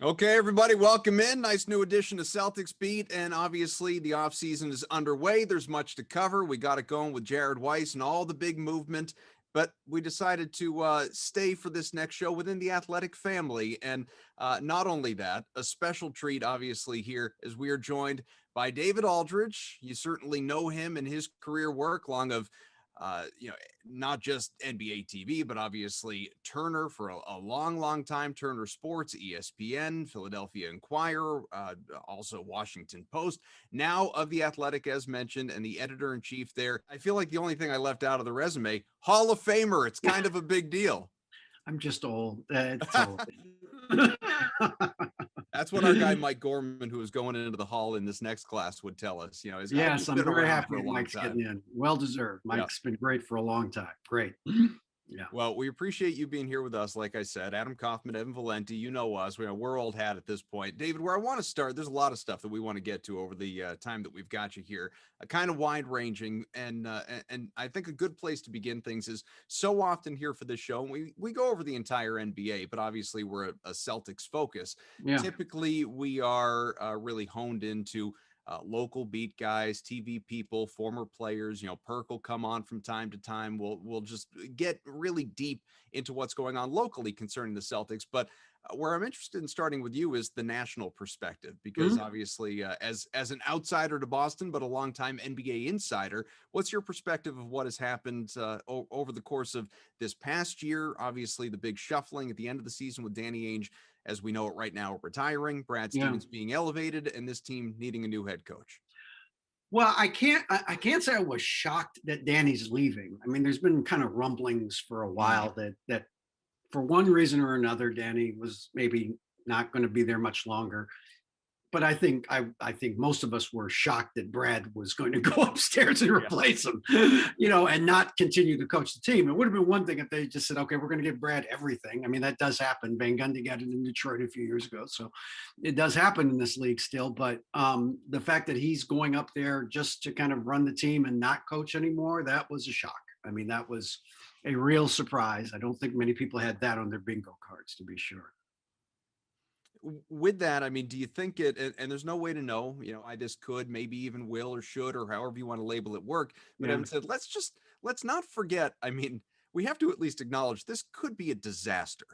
Okay, everybody, welcome in. Nice new edition of Celtics Beat, and obviously the offseason is underway. There's much to cover. We got it going with Jared Weiss and all the big movement, but we decided to stay for this next show within the Athletic family. And not only that, a special treat, obviously, here as we are joined by David Aldridge. You certainly know him and his career work, long of not just NBA TV, but obviously Turner for a long, long time, Turner Sports, ESPN, Philadelphia Inquirer, also Washington Post, now of The Athletic, as mentioned, and the editor-in-chief there. I feel like the only thing I left out of the resume, Hall of Famer. It's kind of a big deal. I'm just old. It's old. That's what our guy Mike Gorman, who is going into the Hall in this next class, would tell us. Yes, I'm very happy for a long Mike's time. getting in. Well deserved. Mike's been great for a long time. Great. Yeah. Well, we appreciate you being here with us. Like I said, Adam Kaufman, Evan Valenti, you know us. We're old hat at this point. David, where I want to start, there's a lot of stuff that we want to get to over the time that we've got you here, kind of wide ranging. And I think a good place to begin things is so often here for this show, and we go over the entire NBA, but obviously we're a Celtics focus. Yeah. Typically, we are really honed into local beat guys, TV people, former players. Perk will come on from time to time. We'll just get really deep into what's going on locally concerning the Celtics. But where I'm interested in starting with you is the national perspective, because obviously, as an outsider to Boston, but a longtime NBA insider, what's your perspective of what has happened over the course of this past year? Obviously, the big shuffling at the end of the season with Danny Ainge, as we know it right now, retiring, Brad Stevens being elevated, and this team needing a new head coach. Well, I can't say I was shocked that Danny's leaving. I mean, there's been kind of rumblings for a while that for one reason or another, Danny was maybe not going to be there much longer. But I think most of us were shocked that Brad was going to go upstairs and replace him, and not continue to coach the team. It would have been one thing if they just said, okay, we're going to give Brad everything. I mean, that does happen. Van Gundy got it in Detroit a few years ago. So it does happen in this league still. But the fact that he's going up there just to kind of run the team and not coach anymore, that was a shock. I mean, that was a real surprise. I don't think many people had that on their bingo cards, to be sure. With that, I mean, do you think it, and there's no way to know, I just could, maybe even will or should, or however you want to label it, work. But Evan said, let's not forget. I mean, we have to at least acknowledge this could be a disaster.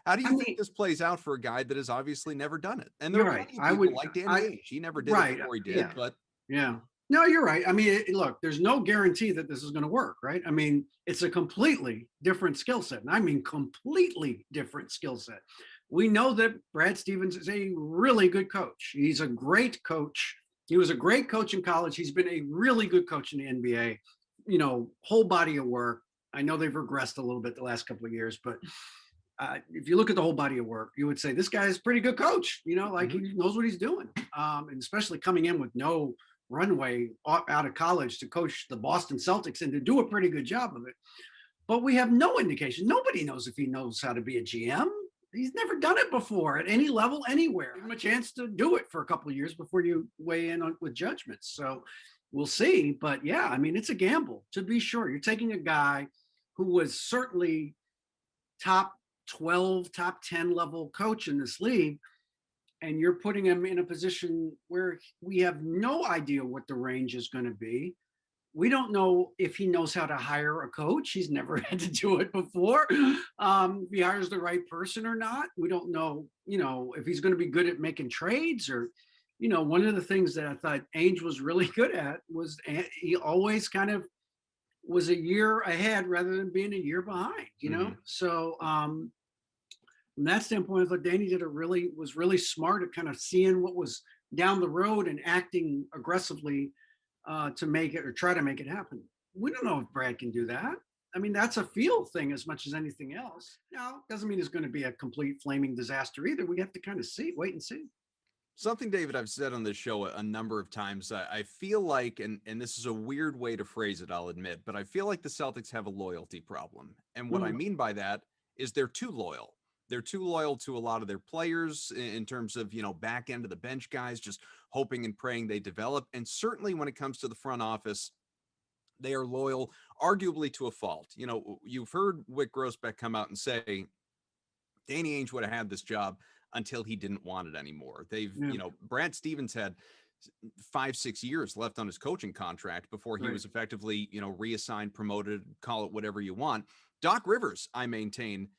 How do you think this plays out for a guy that has obviously never done it? And there are plenty of people like Danny Ainge. He never did it before he did, but no, you're right. I mean, look, there's no guarantee that this is going to work, right? I mean, it's a completely different skill set. And I mean, completely different skill set. We know that Brad Stevens is a really good coach. He's a great coach. He was a great coach in college. He's been a really good coach in the NBA, whole body of work. I know they've regressed a little bit the last couple of years, but if you look at the whole body of work, you would say this guy is a pretty good coach, he knows what he's doing. And especially coming in with no runway out of college to coach the Boston Celtics and to do a pretty good job of it. But we have no indication. Nobody knows if he knows how to be a GM. He's never done it before at any level, anywhere. Give him a chance to do it for a couple of years before you weigh in with judgments. So we'll see. But yeah, I mean, it's a gamble, to be sure. You're taking a guy who was certainly top 12, top 10 level coach in this league, and you're putting him in a position where we have no idea what the range is going to be. We don't know if he knows how to hire a coach. He's never had to do it before. If he hires the right person or not. We don't know, if he's going to be good at making trades or, one of the things that I thought Ainge was really good at was he always kind of was a year ahead rather than being a year behind, So from that standpoint, I thought Danny was really smart at kind of seeing what was down the road and acting aggressively to make it or try to make it happen. We don't know if Brad can do that. I mean, that's a feel thing as much as anything else. Now, doesn't mean it's going to be a complete flaming disaster either. We have to kind of wait and see. Something, David, I've said on this show a number of times. I feel like, and this is a weird way to phrase it, I'll admit, but I feel like the Celtics have a loyalty problem. And what I mean by that is they're too loyal. They're too loyal to a lot of their players in terms of, back end of the bench guys, just hoping and praying they develop. And certainly when it comes to the front office, they are loyal, arguably to a fault. You've heard Wick Grossbeck come out and say, Danny Ainge would have had this job until he didn't want it anymore. They've, Yeah. Brad Stevens had 5-6 years left on his coaching contract before he was effectively, reassigned, promoted, call it whatever you want. Doc Rivers, I maintain,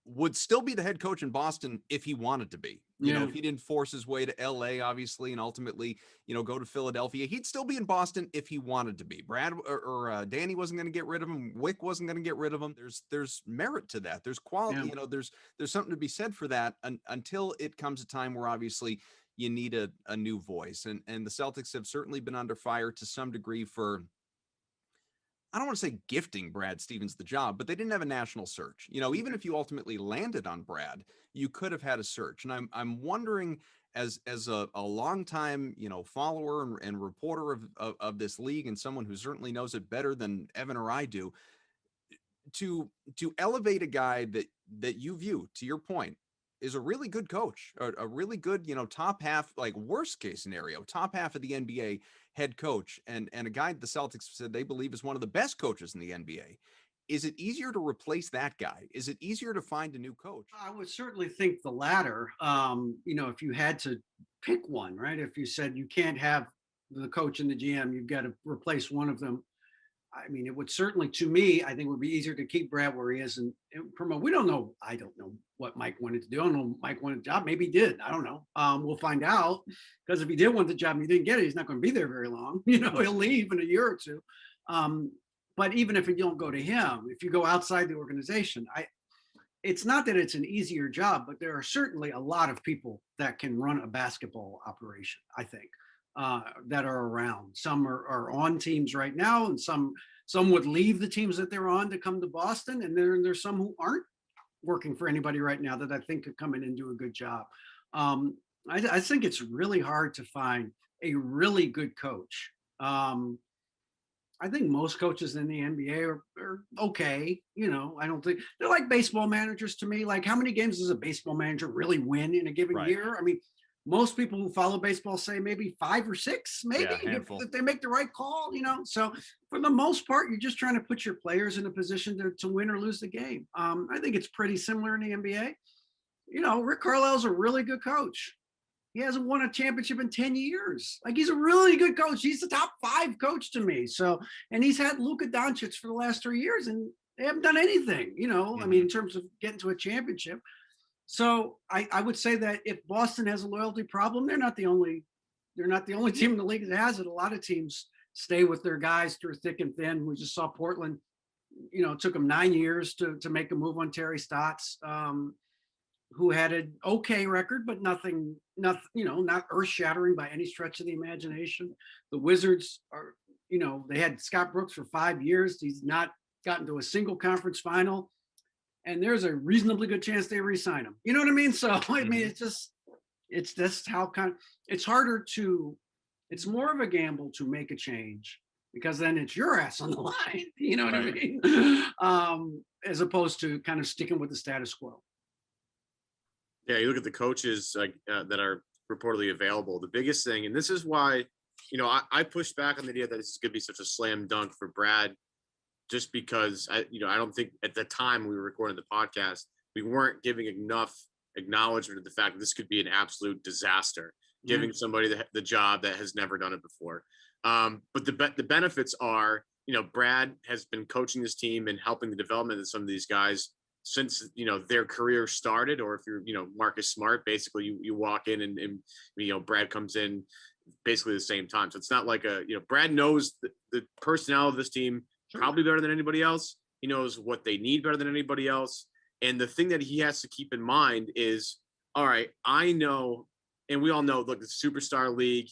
would still be the head coach in Boston if he wanted to be. If he didn't force his way to LA, obviously, and ultimately, go to Philadelphia, he'd still be in Boston if he wanted to be. Brad or Danny wasn't going to get rid of him. Wick wasn't going to get rid of him. There's merit to that. There's quality, there's something to be said for that until it comes a time where obviously you need a new voice. And the Celtics have certainly been under fire to some degree for, I don't want to say gifting Brad Stevens the job, but they didn't have a national search. Even if you ultimately landed on Brad, you could have had a search. And I'm wondering, as a longtime, follower and reporter of this league, and someone who certainly knows it better than Evan or I do, to elevate a guy that you view, to your point, is a really good coach, a really good, top half, like worst case scenario, top half of the NBA head coach, and a guy the Celtics said they believe is one of the best coaches in the NBA. Is it easier to replace that guy? Is it easier to find a new coach? I would certainly think the latter. If you had to pick one, right? If you said you can't have the coach and the GM, you've got to replace one of them. I mean, it would certainly, to me, I think it would be easier to keep Brad where he is and promote. We don't know. I don't know what Mike wanted to do. I don't know. Mike wanted a job. Maybe he did. I don't know. We'll find out, because if he did want the job and he didn't get it, he's not going to be there very long. He'll leave in a year or two. But even if you don't go to him, if you go outside the organization, it's not that it's an easier job, but there are certainly a lot of people that can run a basketball operation, I think. That are around. Some are on teams right now, and some would leave the teams that they're on to come to Boston, and there's some who aren't working for anybody right now that I think could come in and do a good job. I think it's really hard to find a really good coach. I think most coaches in the NBA are okay. I don't think they're like baseball managers to me. Like, how many games does a baseball manager really win in a given year? I mean, most people who follow baseball say maybe 5 or 6, maybe if they make the right call, So for the most part, you're just trying to put your players in a position to win or lose the game. I think it's pretty similar in the NBA. Rick Carlisle's a really good coach. He hasn't won a championship in 10 years. Like, he's a really good coach. He's the top 5 coach to me. So, and he's had Luka Doncic for the last 3 years, and they haven't done anything, I mean, in terms of getting to a championship. So I would say that if Boston has a loyalty problem, they're not the only team in the league that has it. A lot of teams stay with their guys through thick and thin. We just saw Portland, it took them 9 years to make a move on Terry Stotts, who had an okay record, but not earth shattering by any stretch of the imagination. The Wizards are, they had Scott Brooks for 5 years. He's not gotten to a single conference final. And there's a reasonably good chance they re-sign him. You know what I mean? So, I mean, it's just how it's harder it's more of a gamble to make a change, because then it's your ass on the line. You know what I mean? As opposed to kind of sticking with the status quo. Yeah, you look at the coaches that are reportedly available. The biggest thing, and this is why, I pushed back on the idea that this is going to be such a slam dunk for Brad, just because I don't think at the time we were recording the podcast, we weren't giving enough acknowledgement of the fact that this could be an absolute disaster, giving somebody the job that has never done it before. But the benefits are, Brad has been coaching this team and helping the development of some of these guys since, their career started. Or if you're, Marcus Smart, basically you walk in and Brad comes in basically the same time. So it's not like Brad knows the personnel of this team probably better than anybody else. He knows what they need better than anybody else. And the thing that he has to keep in mind is, all right, I know, and we all know, look, the superstar league,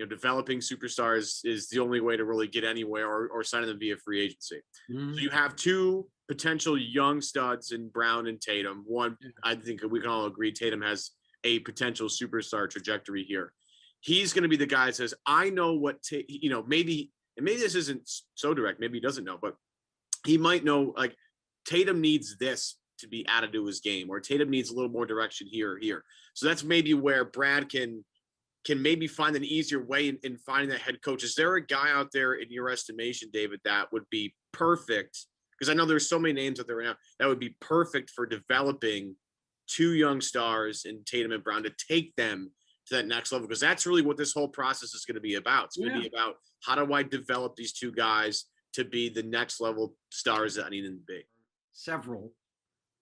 developing superstars is the only way to really get anywhere, or signing them via free agency. So you have 2 potential young studs in Brown and Tatum. One, I think we can all agree Tatum has a potential superstar trajectory here. He's going to be the guy that says, I know what, maybe this isn't so direct, maybe he doesn't know, but he might know, like, Tatum needs this to be added to his game, or Tatum needs a little more direction here or here. So that's maybe where Brad can maybe find an easier way in finding that head coach. Is there a guy out there in your estimation, David, that would be perfect? Because I know there's so many names out there right now that would be perfect for developing two young stars in Tatum and Brown to take them to that next level, because that's really what this whole process is going to be about. It's going to be about, how do I develop these two guys to be the next level stars that I need them to be. Several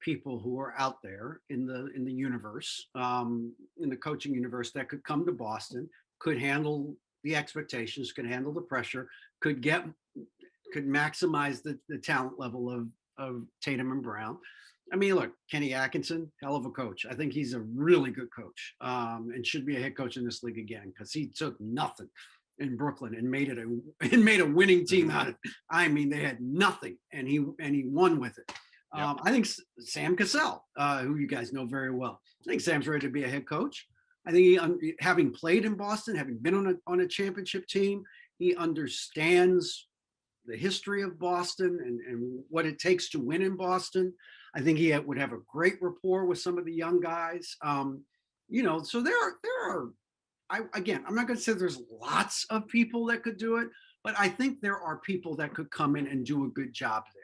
people who are out there in the universe, in the coaching universe, that could come to Boston, could handle the expectations, could handle the pressure, could maximize the talent level of Tatum and Brown. I mean, look, Kenny Atkinson, hell of a coach. I think he's a really good coach, and should be a head coach in this league again, because he took nothing in Brooklyn and made a winning team out of it. I mean, they had nothing, and he won with it. Yep. I think Sam Cassell, who you guys know very well, I think Sam's ready to be a head coach. I think he, having played in Boston, having been on a championship team, he understands the history of Boston and what it takes to win in Boston. I think he would have a great rapport with some of the young guys. So there are. Again, I'm not going to say there's lots of people that could do it, but I think there are people that could come in and do a good job there.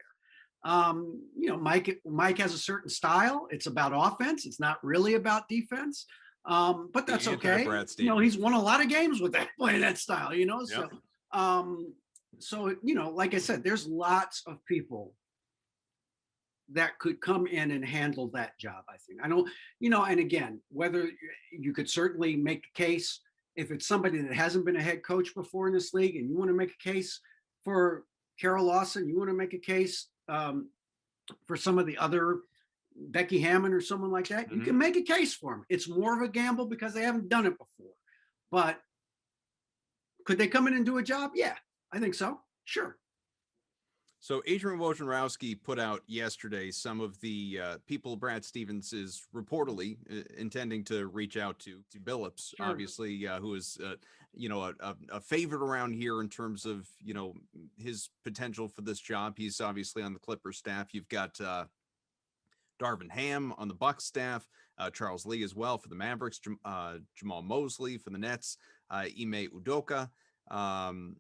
Mike has a certain style. It's about offense. It's not really about defense. But that's okay. He's won a lot of games with that, playing that style, Yep. So, like I said, there's lots of people that could come in and handle that job. I think. I don't, and again, whether you could certainly make a case, if it's somebody that hasn't been a head coach before in this league, and you want to make a case for Carol Lawson, you want to make a case for some of the other, Becky Hammond or someone like that, you can make a case for them. It's more of a gamble because they haven't done it before. But could they come in and do a job? Yeah, I think so. Sure. So Adrian Wojnarowski put out yesterday some of the people Brad Stevens is reportedly intending to reach out to Billups, Sure. obviously, who is a favorite around here in terms of his potential for this job. He's obviously on the Clippers staff. You've got Darvin Ham on the Bucks staff, Charles Lee as well for the Mavericks, Jamal Mosley for the Nets, Ime Udoka.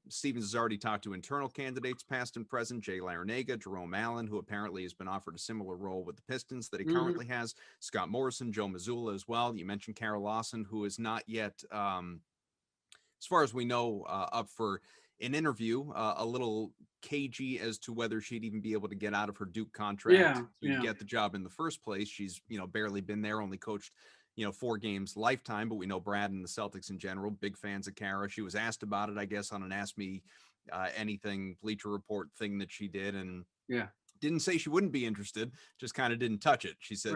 Stevens has already talked to internal candidates, past and present, Jay Larinaga, Jerome Allen, who apparently has been offered a similar role with the Pistons that he currently has, Scott Morrison, Joe Mazzulla as well. You mentioned Carol Lawson, who is not yet, as far as we know, up for an interview, a little cagey as to whether she'd even be able to get out of her Duke contract to get the job in the first place. She's, barely been there, only coached 4 games lifetime, but we know Brad and the Celtics in general, big fans of Kara. She was asked about it, I guess, on an Ask Me Anything Bleacher Report thing that she did. And didn't say she wouldn't be interested, just kind of didn't touch it. She said,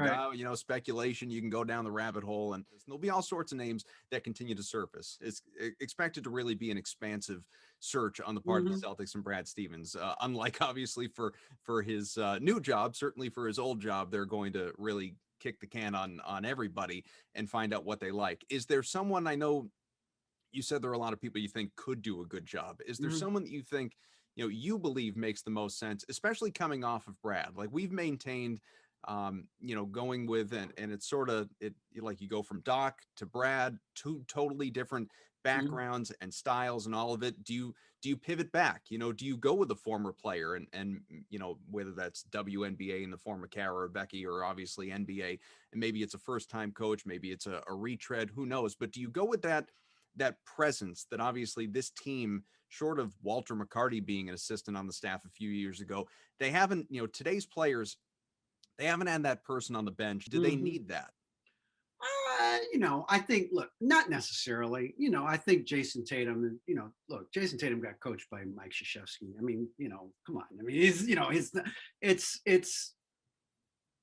speculation, you can go down the rabbit hole, and there'll be all sorts of names that continue to surface. It's expected to really be an expansive search on the part of the Celtics and Brad Stevens. Unlike obviously for his new job, certainly for his old job, they're going to really kick the can on everybody and find out what they like. Is there someone, I know you said there are a lot of people you think could do a good job. Is there someone that you think, you believe makes the most sense, especially coming off of Brad? Like we've maintained, going with, and it's sort of, like you go from Doc to Brad, 2 totally different backgrounds and styles and all of it. Do you pivot back? Do you go with a former player and whether that's WNBA in the form of Kara or Becky, or obviously NBA, and maybe it's a first time coach, maybe it's a retread, who knows? But do you go with that presence that obviously this team, short of Walter McCarty being an assistant on the staff a few years ago, they haven't, today's players, they haven't had that person on the bench. Do they need that? I think, look, not necessarily. I think Jayson Tatum, Jayson Tatum got coached by Mike Krzyzewski. I mean, come on. I mean,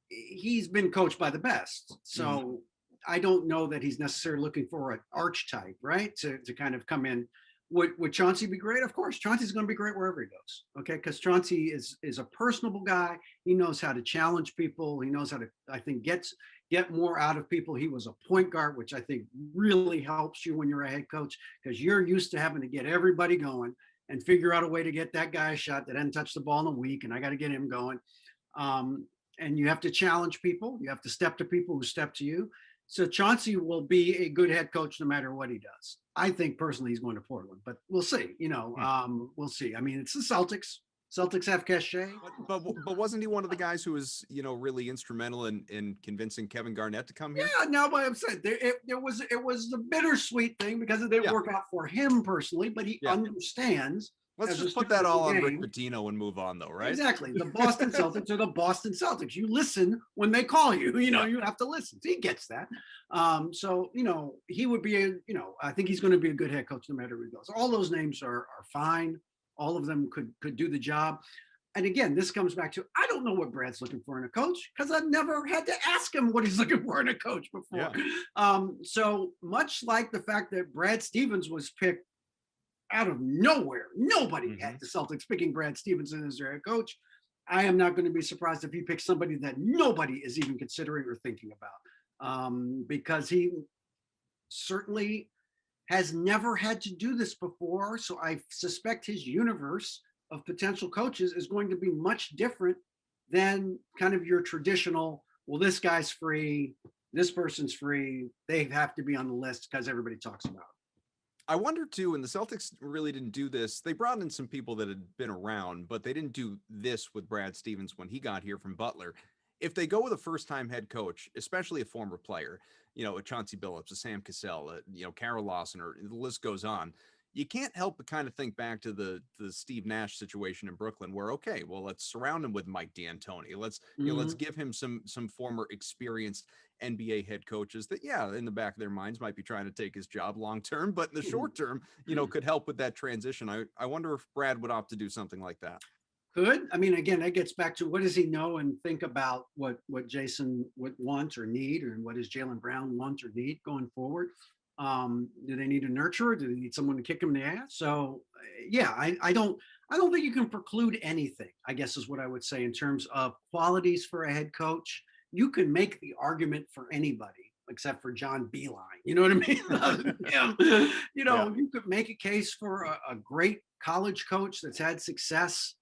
he's been coached by the best. So I don't know that he's necessarily looking for an archetype, right? To kind of come in. Would Chauncey be great? Of course, Chauncey's going to be great wherever he goes. Okay, because Chauncey is a personable guy. He knows how to challenge people. He knows how to, I think, get more out of people. He was a point guard, which I think really helps you when you're a head coach, because you're used to having to get everybody going and figure out a way to get that guy a shot that hadn't touched the ball in a week, and I got to get him going. And you have to challenge people. You have to step to people who step to you. So Chauncey will be a good head coach no matter what he does. I think personally he's going to Portland, but we'll see. We'll see. I mean, it's the Celtics. Celtics have cachet. But wasn't he one of the guys who was, really instrumental in convincing Kevin Garnett to come here? Yeah, no, but I'm saying it was the bittersweet thing because it didn't work out for him personally, but he understands. Let's just put that all on Rick Pitino and move on, though, right? Exactly. The Boston Celtics are the Boston Celtics. You listen when they call you. You have to listen. He gets that. So he would be I think he's going to be a good head coach no matter where he goes. All those names are fine. All of them could do the job. And again, this comes back to I don't know what Brad's looking for in a coach because I've never had to ask him what he's looking for in a coach before. Yeah. So much like the fact that Brad Stevens was picked out of nowhere, nobody had the Celtics picking Brad Stevens as their head coach. I am not going to be surprised if he picks somebody that nobody is even considering or thinking about, because he certainly has never had to do this before. So I suspect his universe of potential coaches is going to be much different than kind of your traditional, well, this guy's free, this person's free, they have to be on the list because everybody talks about it. I wonder too, and the Celtics really didn't do this. They brought in some people that had been around, but they didn't do this with Brad Stevens when he got here from Butler. If they go with a first-time head coach, especially a former player, a Chauncey Billups, a Sam Cassell, Carol Lawson, or the list goes on, you can't help but kind of think back to the Steve Nash situation in Brooklyn, where okay, well, let's surround him with Mike D'Antoni. Let's let's give him some former experienced NBA head coaches that, in the back of their minds might be trying to take his job long term, but in the short term, could help with that transition. I wonder if Brad would opt to do something like that. Could. I mean, again, that gets back to what does he know and think about what Jayson would want or need, or what does Jaylen Brown want or need going forward? Do they need a nurturer? Do they need someone to kick him in the ass? So I don't think you can preclude anything, I guess is what I would say in terms of qualities for a head coach. You can make the argument for anybody except for John Beeline. You know what I mean? You could make a case for a great college coach that's had success,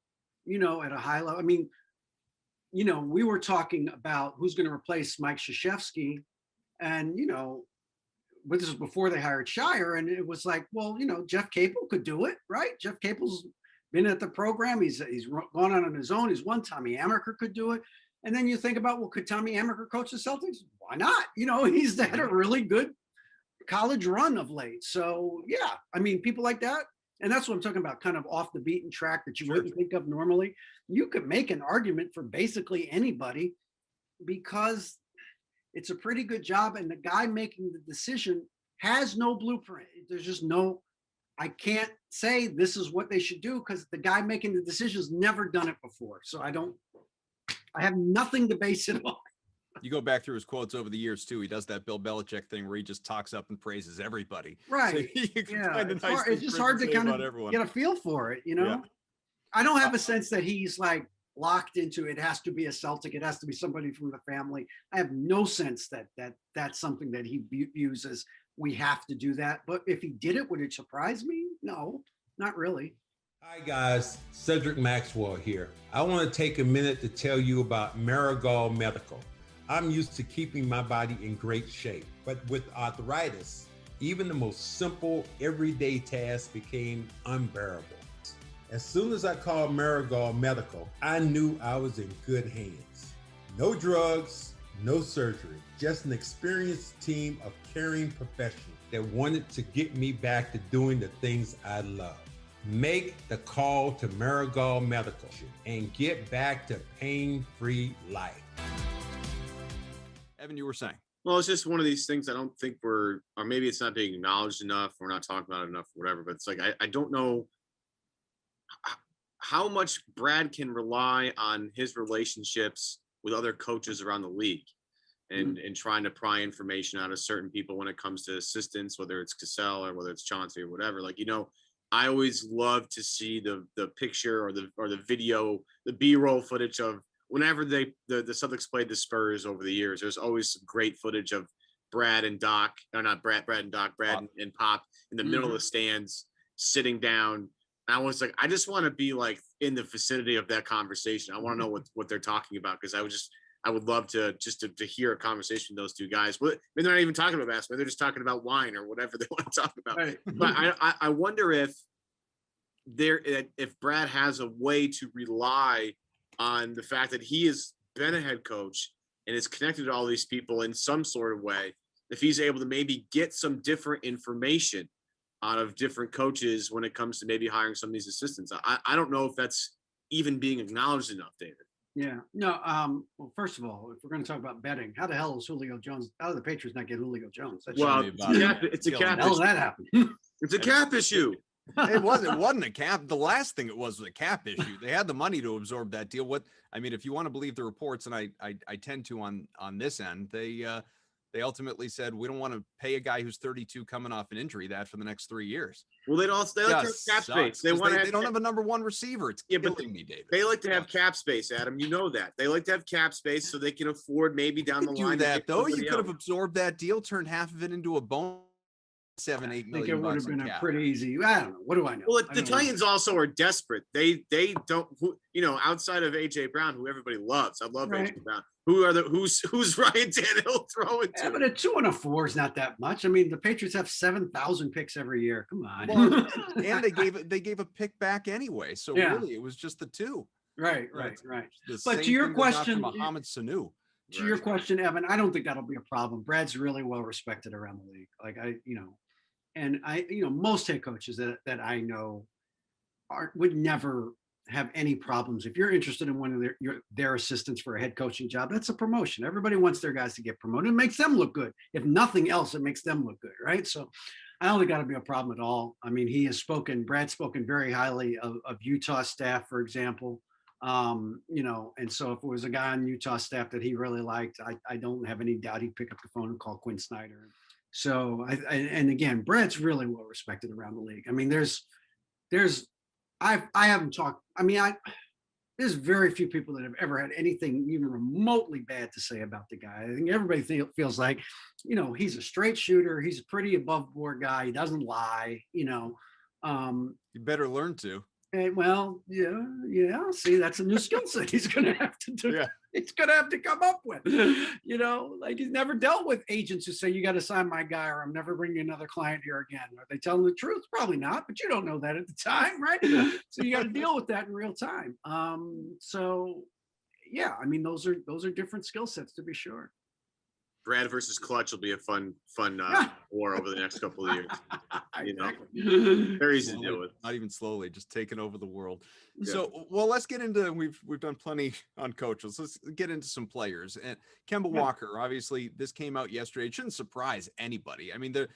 at a high level. I mean, we were talking about who's going to replace Mike Krzyzewski, and, but this was before they hired Shire, and it was like, well, Jeff Capel could do it, right? Jeff Capel's been at the program. He's gone on his own. He's one. Tommy Amaker could do it. And then you think about, well, could Tommy Amaker coach the Celtics? Why not? He's had a really good college run of late. So, I mean, people like that. And that's what I'm talking about, kind of off the beaten track that you wouldn't think of normally. You could make an argument for basically anybody because it's a pretty good job. And the guy making the decision has no blueprint. There's just I can't say this is what they should do because the guy making the decision's never done it before. So I have nothing to base it on. You go back through his quotes over the years too. He does that Bill Belichick thing where he just talks up and praises everybody. Right. So It's just hard to kind of get a feel for it. Yeah. I don't have a sense that he's like locked into it has to be a Celtic. It has to be somebody from the family. I have no sense that that's something that he views as we have to do that. But if he did it, would it surprise me? No, not really. Hi guys, Cedric Maxwell here. I want to take a minute to tell you about Marigold Medical. I'm used to keeping my body in great shape, but with arthritis, even the most simple everyday tasks became unbearable. As soon as I called Marigold Medical, I knew I was in good hands. No drugs, no surgery, just an experienced team of caring professionals that wanted to get me back to doing the things I love. Make the call to Marigold Medical and get back to pain-free life. Evan, you were saying? Well, it's just one of these things I don't think or maybe it's not being acknowledged enough. We're not talking about it enough, whatever, but it's like, I don't know how much Brad can rely on his relationships with other coaches around the league and trying to pry information out of certain people when it comes to assistants, whether it's Cassell or whether it's Chauncey or whatever. Like, I always love to see the picture or the video, the B-roll footage of whenever the Celtics played the Spurs over the years. There's always some great footage of Brad and Doc, or not Brad and Doc, Brad and Pop in the middle of the stands, sitting down. And I was like, I just want to be like in the vicinity of that conversation. I want to know what they're talking about, because I would love to hear a conversation with those two guys. Maybe they're not even talking about basketball. They're just talking about wine or whatever they want to talk about. Right. But I wonder if if Brad has a way to rely on the fact that he has been a head coach and is connected to all these people in some sort of way, if he's able to maybe get some different information out of different coaches when it comes to maybe hiring some of these assistants. I don't know if that's even being acknowledged enough, David. Yeah. No. Well, first of all, if we're going to talk about betting, how the hell is Julio Jones? How did the Patriots not get Julio Jones? It's a cap How issue. did that happen? It's a cap issue. It wasn't a cap. The last thing it was a cap issue. They had the money to absorb that deal. If you want to believe the reports, and I tend to on this end, they ultimately said we don't want to pay a guy who's 32 coming off an injury that for the next 3 years. Well, they like to have cap space. They don't have a number one receiver. It's killing me, David. They like to have cap space, Adam. You know that. They like to have cap space so they can afford maybe down the line. Do that though. You could have absorbed that deal, turned half of it into a bone. 7-8 million. I think it would have been a pretty easy. I don't know. What do I know? Well, the Titans also are desperate. They don't, outside of AJ Brown, who everybody loves. I love AJ Brown. Who's Ryan Tannehill throwing to? Yeah, but a 2 and a 4 is not that much. I mean, the Patriots have 7,000 picks every year. Come on. Well, and they gave a pick back anyway. So really, it was just the 2. Right. The But to your question, Mohamed Sanu. To your question, Evan, I don't think that'll be a problem. Brad's really well respected around the league. Most head coaches that I know would never have any problems. If you're interested in one of their assistants for a head coaching job, that's a promotion. Everybody wants their guys to get promoted. It makes them look good. If nothing else, it makes them look good, right? So I don't think that'll be a problem at all. I mean, Brad's spoken very highly of Utah staff, for example. And so if it was a guy on Utah staff that he really liked, I don't have any doubt he'd pick up the phone and call Quinn Snyder. So and again, Brad's really well respected around the league. I mean, I haven't talked. I mean, there's very few people that have ever had anything even remotely bad to say about the guy. I think everybody feels like, he's a straight shooter. He's a pretty above board guy. He doesn't lie. You better learn to. And well, yeah. See, that's a new skill set he's going to have to do. Yeah. He's going to have to come up with. Like he's never dealt with agents who say you got to sign my guy or I'm never bringing another client here again. Are they telling the truth? Probably not, but you don't know that at the time, right? So you got to deal with that in real time. So yeah, I mean those are different skill sets to be sure. Brad versus Clutch will be a fun war over the next couple of years. Very easy to deal with. Not even slowly, just taking over the world. Yeah. So, let's get into. We've done plenty on coaches. Let's get into some players. And Kemba Walker, obviously, this came out yesterday. It shouldn't surprise anybody. I mean, the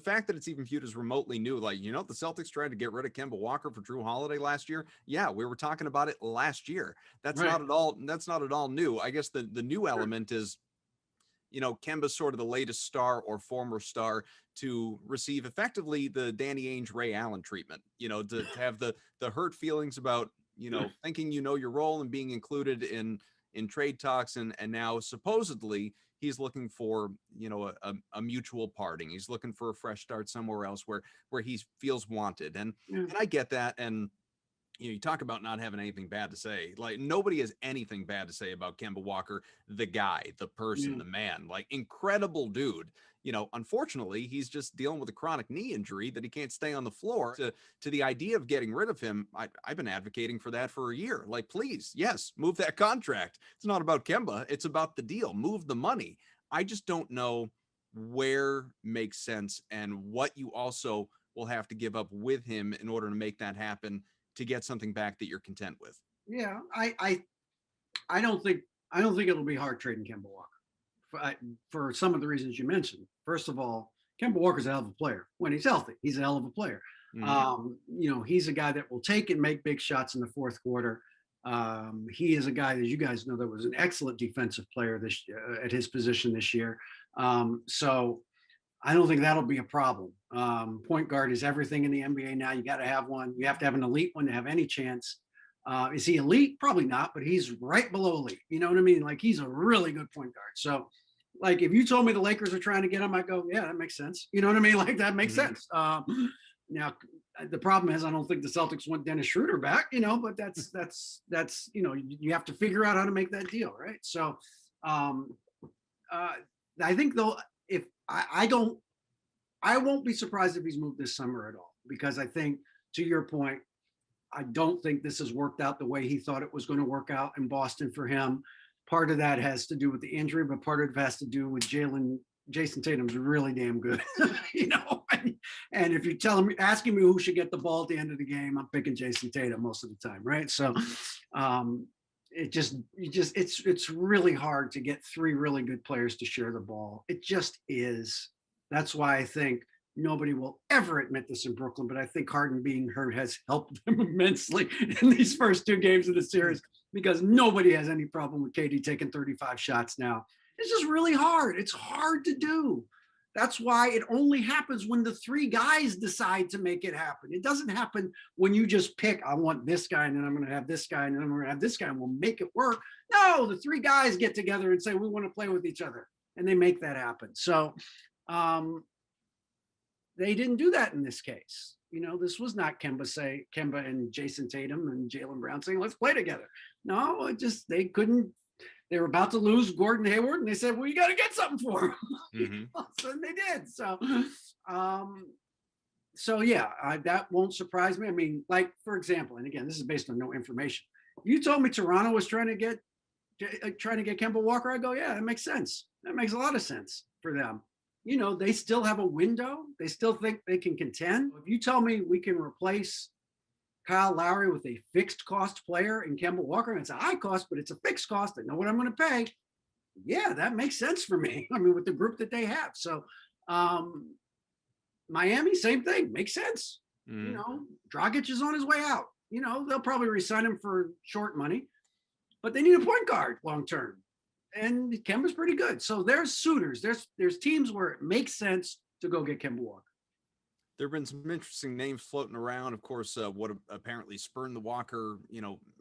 fact that it's even viewed as remotely new, like the Celtics tried to get rid of Kemba Walker for Drew Holiday last year. Yeah, we were talking about it last year. That's not at all new. I guess the new element is. Kemba's sort of the latest star or former star to receive effectively the Danny Ainge, Ray Allen treatment, to have the hurt feelings about, thinking your role and being included in trade talks. And now supposedly he's looking for, a mutual parting. He's looking for a fresh start somewhere else where he feels wanted. And I get that. And you talk about not having anything bad to say. Like nobody has anything bad to say about Kemba Walker, the guy, the person, the man, like incredible dude. Unfortunately, he's just dealing with a chronic knee injury that he can't stay on the floor. To the idea of getting rid of him, I've been advocating for that for a year. Like, please, yes, move that contract. It's not about Kemba. It's about the deal. Move the money. I just don't know where makes sense and what you also will have to give up with him in order to make that happen, to get something back that you're content with. Yeah, I don't think it'll be hard trading Kemba Walker for some of the reasons you mentioned. First of all, Kemba Walker's a hell of a player. When he's healthy, he's a hell of a player. Mm-hmm. He's a guy that will take and make big shots in the fourth quarter. He is a guy, as you guys know, that was an excellent defensive player at his position this year. So I don't think that'll be a problem. Point guard is everything in the NBA now. You got to have one. You have to have an elite one to have any chance. Is he elite? Probably not, but he's right below elite. You know what I mean? Like he's a really good point guard. So like if you told me the Lakers are trying to get him, I'd go, yeah, that makes sense. You know what I mean? Like that makes sense. Now the problem is I don't think the Celtics want Dennis Schroeder back, but that's you have to figure out how to make that deal. Right. So I think though, if I won't be surprised if he's moved this summer at all, because I think to your point, I don't think this has worked out the way he thought it was going to work out in Boston for him. Part of that has to do with the injury, but part of it has to do with Jayson Tatum's really damn good, and if you're asking me who should get the ball at the end of the game, I'm picking Jayson Tatum most of the time, right? So it's really hard to get three really good players to share the ball. It just is. That's why I think nobody will ever admit this in Brooklyn, but I think Harden being hurt has helped them immensely in these first two games of the series, because nobody has any problem with KD taking 35 shots now. It's just really hard. It's hard to do. That's why it only happens when the three guys decide to make it happen. It doesn't happen when you just pick, I want this guy, and then I'm going to have this guy, and then I'm going to have this guy, and we'll make it work. No, the three guys get together and say, we want to play with each other, and they make that happen. So they didn't do that in this case. This was not Kemba and Jayson Tatum and Jaylen Brown saying, let's play together. No, they couldn't. They were about to lose Gordon Hayward, and they said, well, you got to get something for him. Mm-hmm. So they did. So yeah, that won't surprise me. I mean, like, for example, and again, this is based on no information. You told me Toronto was trying to get Kemba Walker. I go, yeah, that makes sense. That makes a lot of sense for them. They still have a window. They still think they can contend. If you tell me we can replace Kyle Lowry with a fixed cost player in Kemba Walker, and it's a high cost, but it's a fixed cost, I know what I'm going to pay. Yeah, that makes sense for me. I mean, with the group that they have. So Miami, same thing, makes sense. Dragic is on his way out. They'll probably re-sign him for short money, but they need a point guard long term. And Kemba's pretty good. So there's suitors. There's teams where it makes sense to go get Kemba Walker. There have been some interesting names floating around. Of course, what apparently spurned the Walker,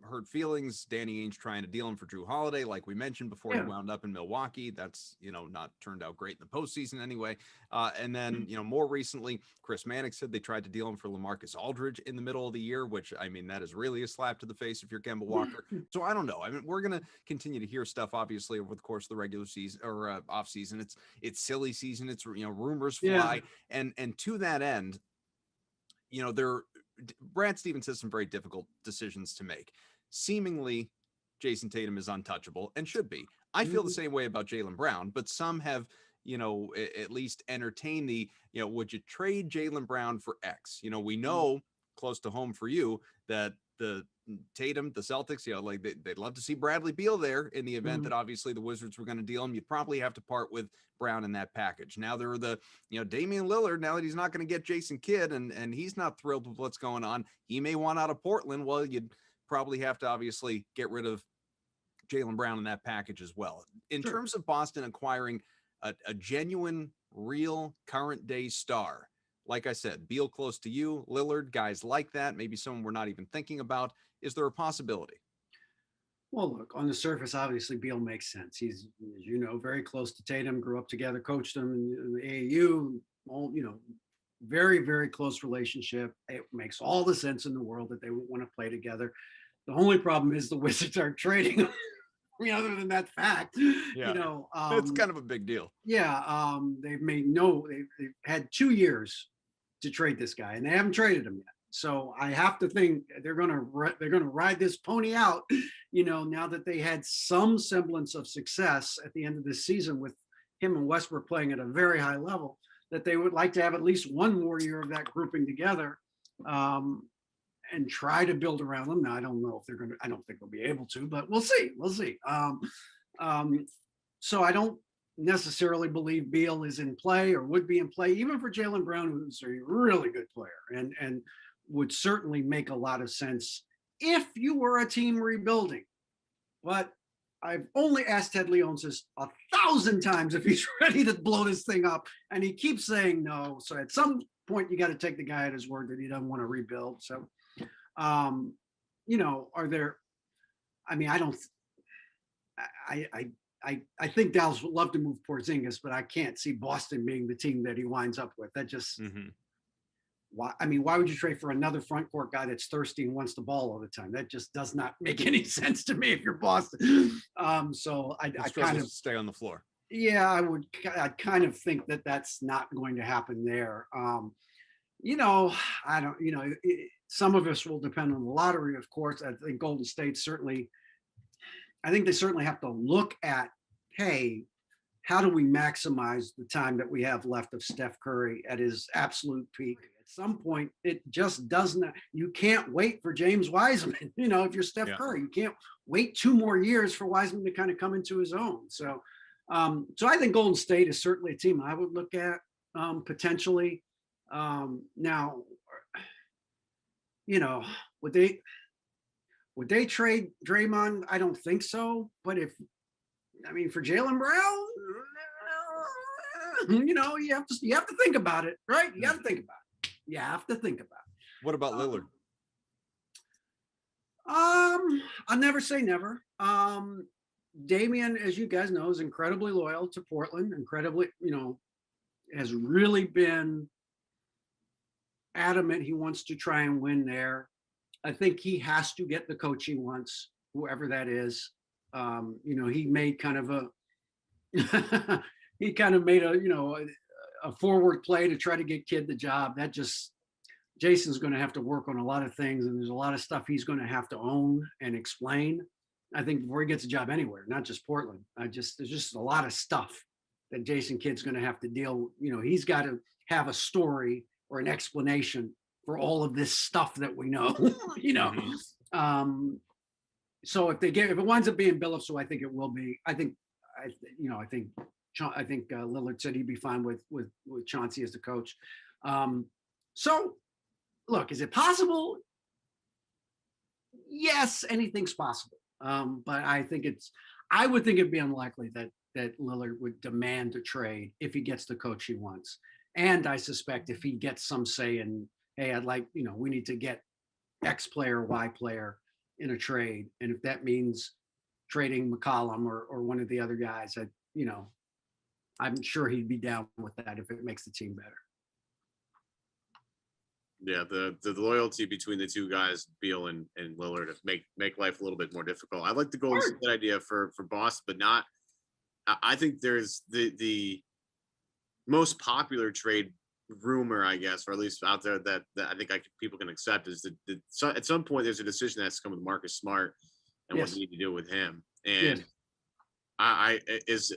hurt feelings. Danny Ainge trying to deal him for Drew Holiday, like we mentioned before. He wound up in Milwaukee. That's, not turned out great in the postseason anyway. And then, more recently, Chris Mannix said they tried to deal him for LaMarcus Aldridge in the middle of the year, which, I mean, that is really a slap to the face if you're Kemba Walker. So I don't know. I mean, we're going to continue to hear stuff, obviously, over the course of the regular season or off season. It's silly season. It's, rumors fly. Yeah. And to that end, Brad Stevens has some very difficult decisions to make. Seemingly, Jayson Tatum is untouchable and should be. I feel the same way about Jaylen Brown, but some have, at least entertained the, would you trade Jaylen Brown for X? We know close to home for you that the Tatum, the Celtics, they'd love to see Bradley Beal there in the event that obviously the Wizards were going to deal him. You'd probably have to part with Brown in that package. Now there are the, Damian Lillard, now that he's not going to get Jason Kidd and he's not thrilled with what's going on. He may want out of Portland. Well, you'd probably have to obviously get rid of Jaylen Brown in that package as well. In terms of Boston acquiring a genuine, real current day star, like I said, Beal close to you, Lillard, guys like that, maybe someone we're not even thinking about. Is there a possibility? Well, look, on the surface, obviously Beal makes sense. He's, as very close to Tatum, grew up together, coached him in the AAU, all, very, very close relationship. It makes all the sense in the world that they would want to play together. The only problem is the Wizards are trading him. Other than that fact, it's kind of a big deal. Yeah. They've had 2 years to trade this guy, and they haven't traded him yet. So I have to think they're going to ride this pony out, now that they had some semblance of success at the end of this season with him and Westbrook playing at a very high level, that they would like to have at least one more year of that grouping together and try to build around them. Now, I don't know if I don't think they'll be able to, but we'll see. So I don't necessarily believe Beal is in play or would be in play, even for Jaylen Brown, who's a really good player and would certainly make a lot of sense if you were a team rebuilding. But I've only asked Ted Leonsis 1,000 times if he's ready to blow this thing up, and he keeps saying no. So at some point, you got to take the guy at his word that he doesn't want to rebuild. So, are there? I mean, I think Dallas would love to move Porzingis, but I can't see Boston being the team that he winds up with. That just why would you trade for another front court guy that's thirsty and wants the ball all the time? That just does not make any sense to me if you're Boston. So I kind of stay on the floor. Yeah, I kind of think that that's not going to happen there. Some of us will depend on the lottery, of course. I think Golden State I think they certainly have to look at, hey, how do we maximize the time that we have left of Steph Curry at his absolute peak? At some point, it just doesn't, you can't wait for James Wiseman. If you're Steph Curry, you can't wait 2 more years for Wiseman to kind of come into his own. So I think Golden State is certainly a team I would look at potentially. Now, would they trade Draymond? I don't think so. But for Jaylen Brown, you have to think about it, right? You have to think about it. You have to think about it. What about Lillard? I'll never say never. Damian, as you guys know, is incredibly loyal to Portland. Incredibly, has really been adamant he wants to try and win there. I think he has to get the coach he wants, whoever that is. He made kind of a forward play to try to get Kidd the job. Jayson's going to have to work on a lot of things, and there's a lot of stuff he's going to have to own and explain, I think, before he gets a job anywhere, not just Portland. There's just a lot of stuff that Jayson Kidd's going to have to deal. He's got to have a story or an explanation for all of this stuff that we know. So if it winds up being Billups, so I think it will be. I think Lillard said he'd be fine with Chauncey as the coach. So look, is it possible? Yes, anything's possible. But I would think it'd be unlikely that Lillard would demand a trade if he gets the coach he wants. And I suspect if he gets some say in, hey, I'd like, we need to get X player, Y player in a trade. And if that means trading McCollum or one of the other guys, I'm sure he'd be down with that if it makes the team better. Yeah, the loyalty between the two guys, Beal and Lillard, make life a little bit more difficult. I like the Golden State idea for Boston, but not. I think there's the most popular trade rumor, I guess, or at least out there that I think people can accept is that at some point there's a decision that has to come with Marcus Smart and what you need to do with him. And much as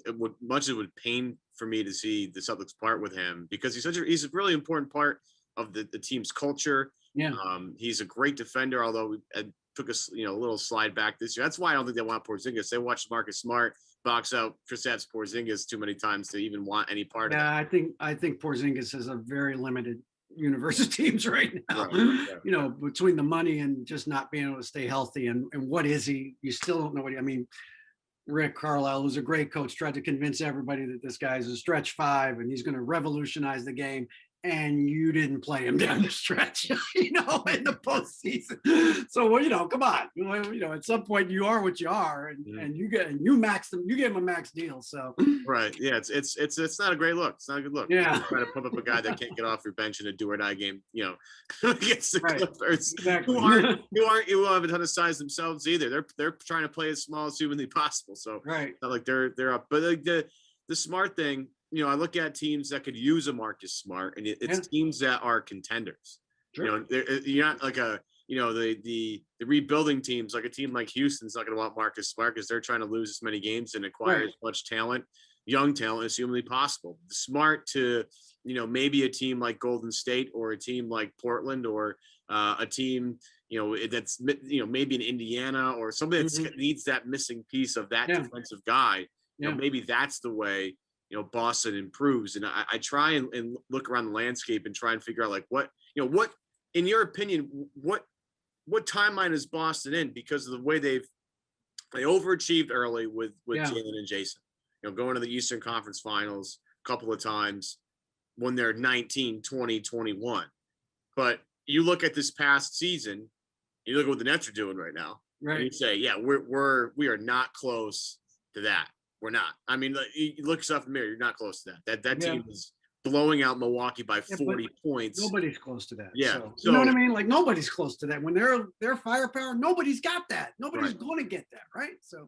it would pain for me to see the Celtics part with him, because he's a really important part of the team's culture. Yeah. He's a great defender, although it took us a little slide back this year. That's why I don't think they want Porzingis. They watched Marcus Smart box out Kristaps Porzingis too many times to even want any part of that. I think Porzingis has a very limited universe of teams right now. Right. Between the money and just not being able to stay healthy, and what is he? You still don't know what Rick Carlisle, who's a great coach, tried to convince everybody that this guy's a stretch 5 and he's going to revolutionize the game. And you didn't play him down the stretch, in the postseason. So, come on, at some point you are what you are, and you max them, you give him a max deal. So right, yeah, it's not a great look. It's not a good look. Yeah, trying to pump up a guy that can't get off your bench in a do or die game, against the Clippers, exactly. who have a ton of size themselves either. They're trying to play as small as humanly possible. So right, not like they're up, but like the Smart thing. I look at teams that could use a Marcus Smart, and it's teams that are contenders. Sure. You're not like the rebuilding teams, like a team like Houston's not going to want Marcus Smart because they're trying to lose as many games and acquire as much talent, young talent, as humanly possible. Smart to, maybe a team like Golden State or a team like Portland or a team, that's, maybe in Indiana or somebody that needs that missing piece of that defensive guy. Maybe that's the way Boston improves. And I try and look around the landscape and try and figure out what in your opinion, what timeline is Boston in, because of the way they overachieved early with Jaylen and Jayson, going to the Eastern Conference Finals a couple of times when they're 19, 20, 21. But you look at this past season, you look at what the Nets are doing right now, right? And you say, we are not close to that. We're not. I mean, you look yourself in the mirror. You're not close to that. That team is blowing out Milwaukee by 40 points. Nobody's close to that. Yeah. So, you know what I mean? Like, nobody's close to that. When they're firepower, nobody's got that. Nobody's going to get that, right? So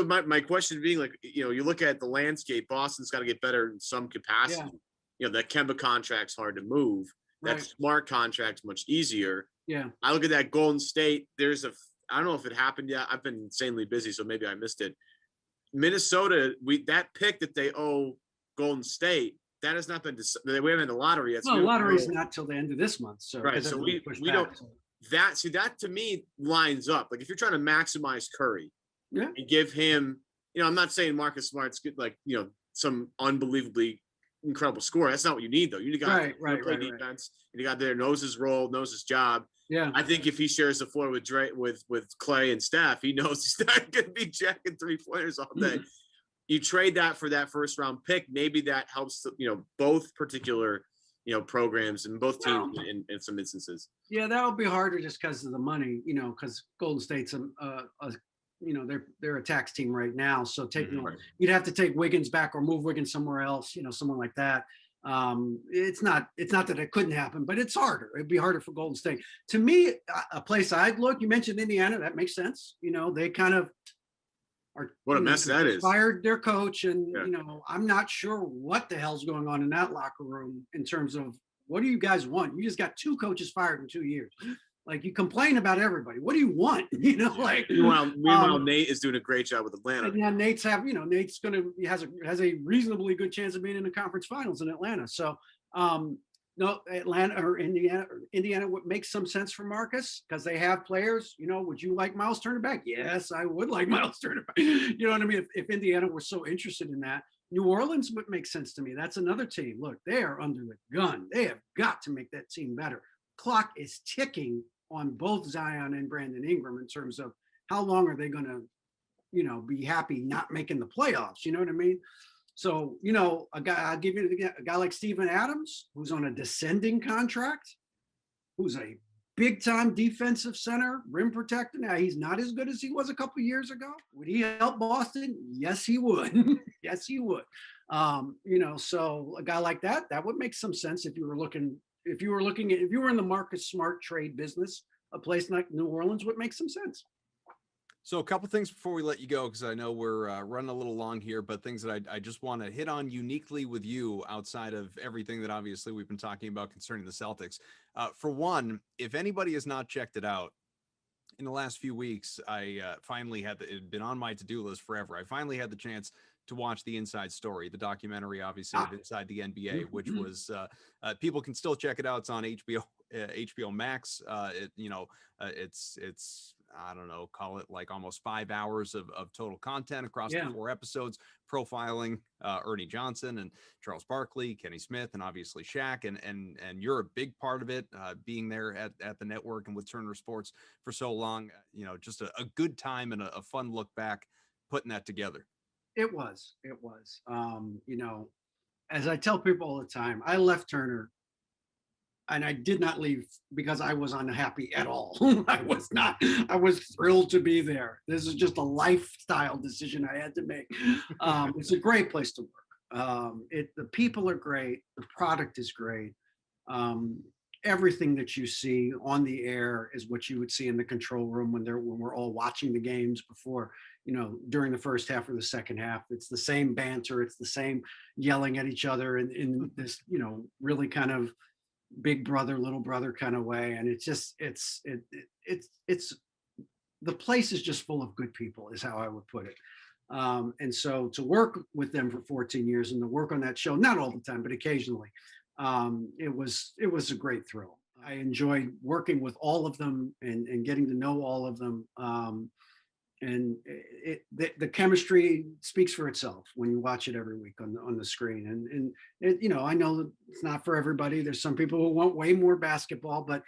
my question being, like, you look at the landscape, Boston's got to get better in some capacity. That Kemba contract's hard to move. That smart contract's much easier. Yeah. I look at that Golden State. I don't know if it happened yet. I've been insanely busy, so maybe I missed it. Minnesota, that pick that they owe Golden State, that has not been. We haven't had the lottery yet. Well, the lottery's not till the end of this month. So right. So we don't. That to me lines up. Like if you're trying to maximize Curry, yeah, and give him, I'm not saying Marcus Smart's good, like some unbelievably incredible score. That's not what you need though. You need a guy who play defense. And you got there, knows his role, knows his job. Yeah, I think if he shares the floor with with Clay and Steph, he knows he's not going to be jacking 3-pointers all day. You trade that for that first round pick. Maybe that helps, both particular, programs and both teams in some instances. Yeah, that'll be harder just because of the money, because Golden State's they're a tax team right now. So you'd have to take Wiggins back or move Wiggins somewhere else, someone like that. It's not that it couldn't happen, but it's harder. It'd be harder for Golden State. To me, a place I'd look, you mentioned Indiana, that makes sense. They kind of are what a mess that is. Fired their coach, and I'm not sure what the hell's going on in that locker room in terms of what do you guys want? You just got 2 coaches fired in 2 years. Like you complain about everybody. What do you want? Meanwhile, Nate is doing a great job with Atlanta. And yeah, Nate's has a reasonably good chance of being in the conference finals in Atlanta. So no, Atlanta or Indiana would make some sense for Marcus because they have players. Would you like Miles Turner back? Yes, I would like Miles Turner back. You know what I mean? If Indiana were so interested in that, New Orleans would make sense to me. That's another team. Look, they are under the gun. They have got to make that team better. Clock is ticking on both Zion and Brandon Ingram in terms of how long are they going to, be happy not making the playoffs. You know what I mean? So, I'll give you a guy like Steven Adams, who's on a descending contract, who's a big time defensive center, rim protector. Now he's not as good as he was a couple of years ago. Would he help Boston? Yes, he would. Yes, he would. So a guy like that would make some sense if you were in the Marcus Smart trade business, a place like New Orleans would make some sense. So a couple things before we let you go, because I know we're running a little long here, but things that I just want to hit on uniquely with you outside of everything that obviously we've been talking about concerning the Celtics. For one, if anybody has not checked it out, in the last few weeks, I finally it had been on my to-do list forever. I finally had the chance to watch the Inside Story, the documentary, obviously, of Inside the NBA, which was, people can still check it out. It's on HBO Max. It's I don't know, call it like almost 5 hours of total content across the 4 episodes, profiling Ernie Johnson and Charles Barkley, Kenny Smith, and obviously Shaq. And you're a big part of it, being there at the network and with Turner Sports for so long. Just a good time and a fun look back putting that together. It was. As I tell people all the time, I left Turner and I did not leave because I was unhappy at all. I was not. I was thrilled to be there. This is just a lifestyle decision I had to make. It's a great place to work. The people are great. The product is great. Everything that you see on the air is what you would see in the control room when we're all watching the games before, during the first half or the second half. It's the same banter. It's the same yelling at each other in this, really kind of big brother, little brother kind of way. And it's the place is just full of good people is how I would put it. And so to work with them for 14 years and to work on that show, not all the time, but occasionally, it was a great thrill. I enjoyed working with all of them and getting to know all of them. And the chemistry speaks for itself when you watch it every week on the screen. And I know that it's not for everybody. There's some people who want way more basketball, but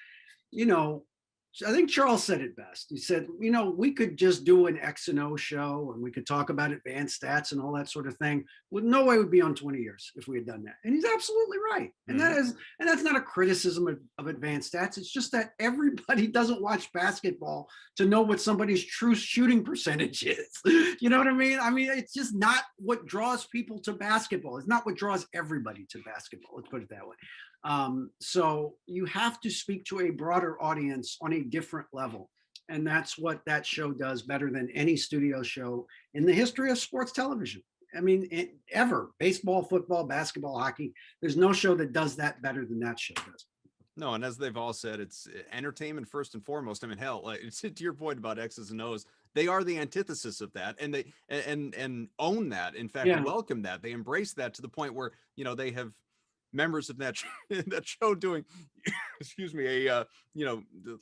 I think Charles said it best. He said, we could just do an X and O show and we could talk about advanced stats and all that sort of thing. Well, no way would be on 20 years if we had done that. And he's absolutely right. And that's not a criticism of advanced stats. It's just that everybody doesn't watch basketball to know what somebody's true shooting percentage is. You know what I mean? I mean, it's just not what draws people to basketball. It's not what draws everybody to basketball. Let's put it that way. So you have to speak to a broader audience on a different level. And that's what that show does better than any studio show in the history of sports television. I mean, ever. Baseball, football, basketball, hockey. There's no show that does that better than that show does. No, and as they've all said, it's entertainment first and foremost. I mean, hell, like to your point about X's and O's, they are the antithesis of that, and they and own that. In fact, Yeah, welcome that. They embrace that to the point where they have members of that that show doing, excuse me, a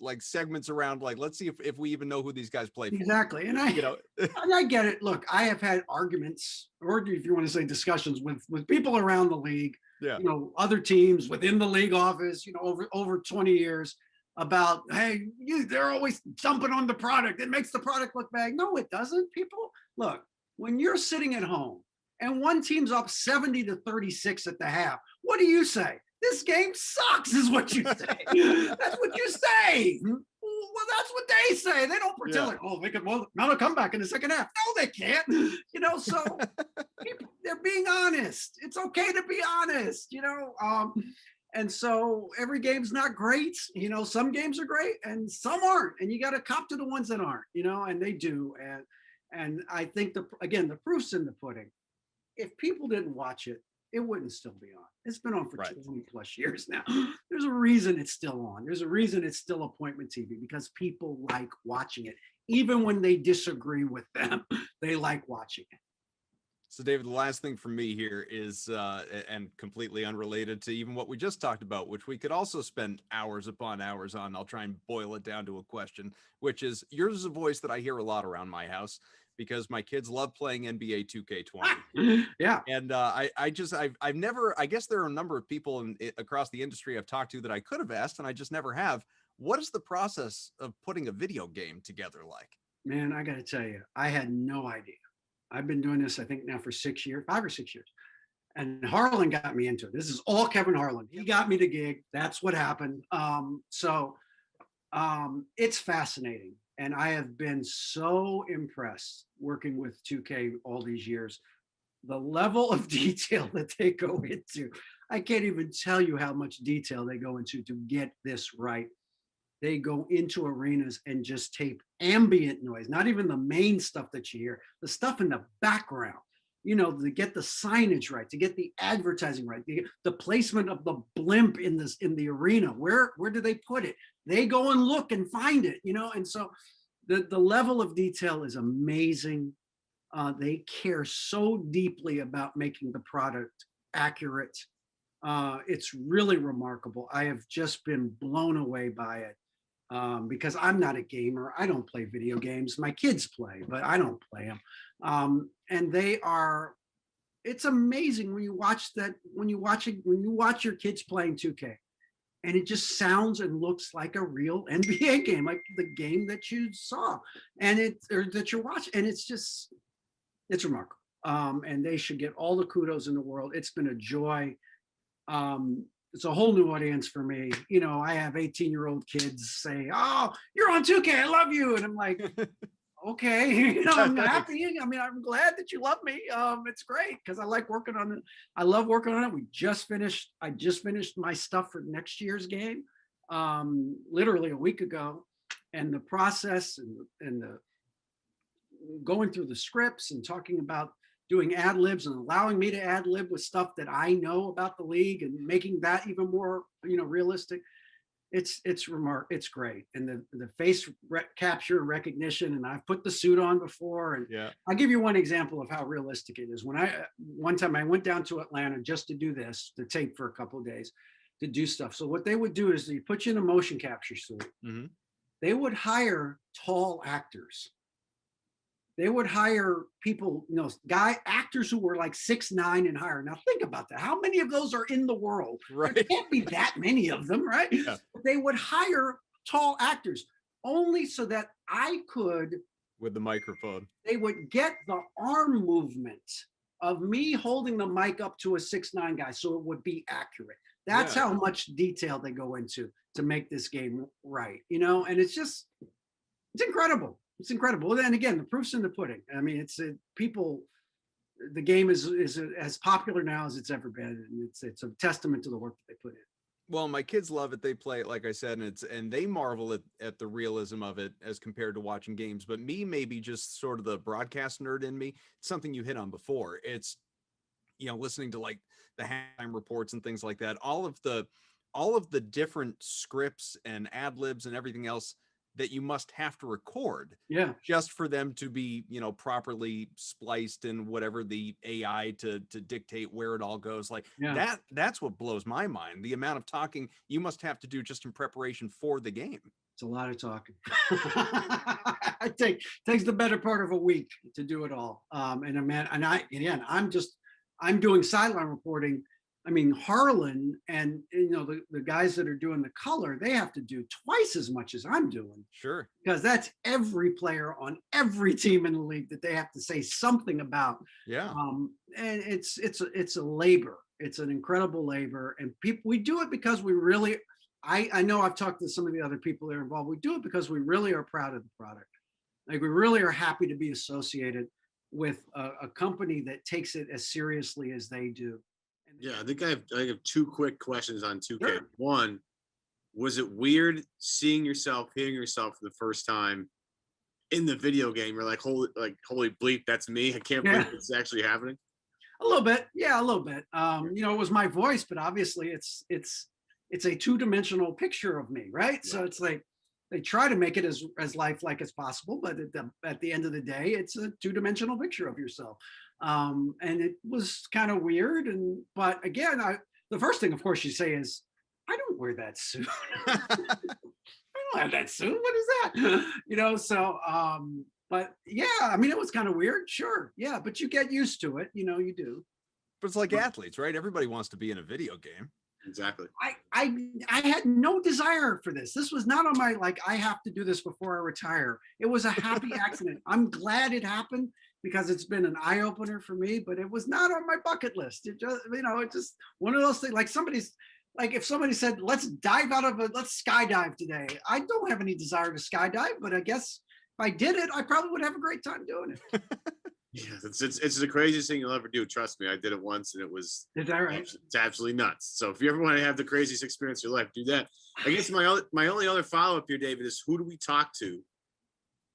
like segments around like let's see if we even know who these guys play for. exactly. And I You know, and I get it. Look, I have had arguments, or if you want to say discussions with people around the league, yeah, other teams within the league office, over 20 years about, hey, they're always dumping on the product. It makes the product look bad. No, it doesn't. People, look, when you're sitting at home and one team's up 70-36 at the half, what do you say? This game sucks, is what you say. That's what you say. Well, that's what they say. They don't pretend like, oh, they could mount a comeback in the second half. No, they can't. So people, they're being honest. It's okay to be honest. And so every game's not great. Some games are great and some aren't. And you got to cop to the ones that aren't. And they do. And I think the proof's in the pudding. If people didn't watch it, it wouldn't still be on. It's been on for 20 plus years now. There's a reason it's still on. There's a reason it's still appointment TV, because people like watching it. Even when they disagree with them, they like watching it. So, David, the last thing for me here is, and completely unrelated to even what we just talked about, which we could also spend hours upon hours on. I'll try and boil it down to a question, which is, yours is a voice that I hear a lot around my house because my kids love playing NBA 2K20. Yeah. And I've never, I guess there are a number of people across the industry I've talked to that I could have asked, and I just never have. What is the process of putting a video game together like? Man, I got to tell you, I had no idea. I've been doing this, I think now for 6 years, 5 or 6 years. And Harlan got me into it. This is all Kevin Harlan. He got me the gig. That's what happened. It's fascinating. And I have been so impressed working with 2K all these years. The level of detail that they go into, I can't even tell you how much detail they go into to get this right. They go into arenas and just tape ambient noise, not even the main stuff that you hear, the stuff in the background, to get the signage right, to get the advertising right, the placement of the blimp in the arena. Where do they put it? They go and look and find it, and so the level of detail is amazing. They care so deeply about making the product accurate. It's really remarkable. I have just been blown away by it. Because I'm not a gamer. I don't play video games. My kids play, but I don't play them. And it's amazing when you watch your kids playing 2K, and it just sounds and looks like a real NBA game, like the game that you saw that you're watching. And it's remarkable. And they should get all the kudos in the world. It's been a joy. It's a whole new audience for me. I have 18-year-old kids say, "Oh, you're on 2K. I love you." And I'm like, okay, I'm happy. I mean, I'm glad that you love me. It's great because I like working on it. I love working on it. I just finished my stuff for next year's game, literally a week ago. And the process and the going through the scripts and talking about doing ad libs and allowing me to ad lib with stuff that I know about the league and making that even more, realistic. It's great. And the face capture and recognition, and I've put the suit on before. And yeah, I'll give you one example of how realistic it is. One time I went down to Atlanta just to do this, to tape for a couple of days, to do stuff. So what they would do is they put you in a motion capture suit. mm-hmm. They would hire tall actors. They would hire people, actors who were like 6'9" and higher. Now think about that. How many of those are in the world? Right. There can't be that many of them, right? Yeah. They would hire tall actors only so that I could, with the microphone, they would get the arm movement of me holding the mic up to a 6'9" guy so it would be accurate. That's how much detail they go into to make this game right, and it's incredible. It's incredible. And again, the proof's in the pudding. I mean, the game is as popular now as it's ever been. And it's a testament to the work that they put in. Well, my kids love it. They play it, like I said, and they marvel at the realism of it as compared to watching games. But me, maybe just sort of the broadcast nerd in me, it's something you hit on before. It's, listening to like the halftime reports and things like that. All all of the different scripts and ad libs and everything else that you must have to record Yeah. just for them to be, properly spliced in whatever the AI to dictate where it all goes. Like Yeah. that's what blows my mind. The amount of talking you must have to do just in preparation for the game. It's a lot of talking. It takes the better part of a week to do it all. I'm doing sideline reporting. I mean, Harlan and the guys that are doing the color, they have to do twice as much as I'm doing. Sure. Because that's every player on every team in the league that they have to say something about. Yeah. And it's a labor. It's an incredible labor. And we do it because we really, I know I've talked to some of the other people that are involved. We do it because we really are proud of the product. Like we really are happy to be associated with a company that takes it as seriously as they do. Yeah, I think I have two quick questions on 2K. Sure. One, was it weird hearing yourself for the first time in the video game? You're like, holy bleep, that's me. I can't believe it's actually happening. A little bit, yeah, a little bit. It was my voice, but obviously it's a two-dimensional picture of me, right? So it's like they try to make it as lifelike as possible, but at the end of the day, it's a two-dimensional picture of yourself. And it was kind of weird. But again, the first thing, of course, you say is, I don't wear that suit. I don't have that suit. What is that? But yeah, I mean, it was kind of weird. Sure. Yeah. But you get used to it. You do. But it's like athletes, right? Everybody wants to be in a video game. Exactly. I had no desire for this. This was not on my, I have to do this before I retire. It was a happy accident. I'm glad it happened because it's been an eye opener for me, but it was not on my bucket list. It just, it's just one of those things, if somebody said, let's skydive today. I don't have any desire to skydive, but I guess if I did it, I probably would have a great time doing it. Yeah, it's the craziest thing you'll ever do. Trust me, I did it once, and is that right? It's absolutely nuts. So if you ever want to have the craziest experience of your life, do that. I guess my only other follow up here, David, is who do we talk to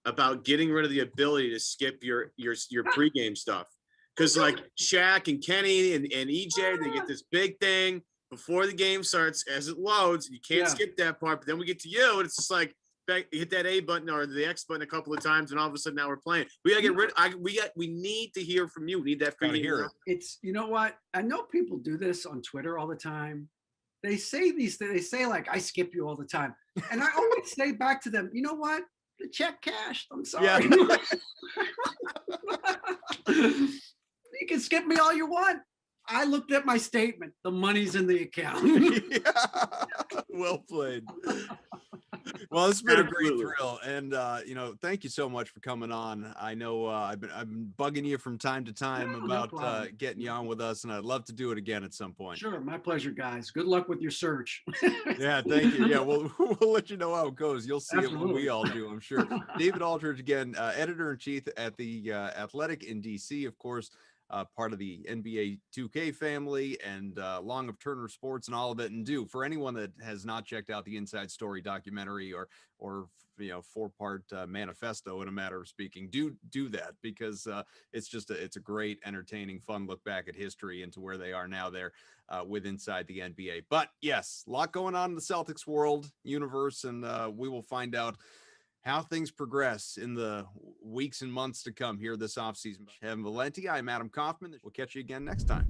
about getting rid of the ability to skip your pregame stuff? Because like Shaq and Kenny and EJ, they get this big thing before the game starts as it loads. You can't skip that part, but then we get to you, and it's just like, hit that A button or the X button a couple of times, and all of a sudden now we're playing. We gotta get rid. We need to hear from you. We need that from you. It's what I know. People do this on Twitter all the time. They say these things. They say like, "I skip you all the time," and I always say back to them, "You know what? The check cashed. I'm sorry. Yeah. You can skip me all you want. I looked at my statement. The money's in the account." Well played. Well, it's been a great thrill, and thank you so much for coming on. I know I've been bugging you from time to time about getting you on with us, and I'd love to do it again at some point. Sure, my pleasure, guys. Good luck with your search. Yeah, thank you. Yeah, we'll let you know how it goes. You'll see it when we all do, I'm sure. David Aldridge, again, editor-in-chief at the Athletic in DC, of course. Part of the NBA 2K family and Long of Turner Sports and all of it. And for anyone that has not checked out the Inside Story documentary or 4-part manifesto, in a matter of speaking, do that, because it's a great, entertaining, fun look back at history and to where they are now there with inside the NBA. But yes, a lot going on in the Celtics world universe, and we will find out how things progress in the weeks and months to come here this offseason. Kevin Valenti, I'm Adam Kaufman. We'll catch you again next time.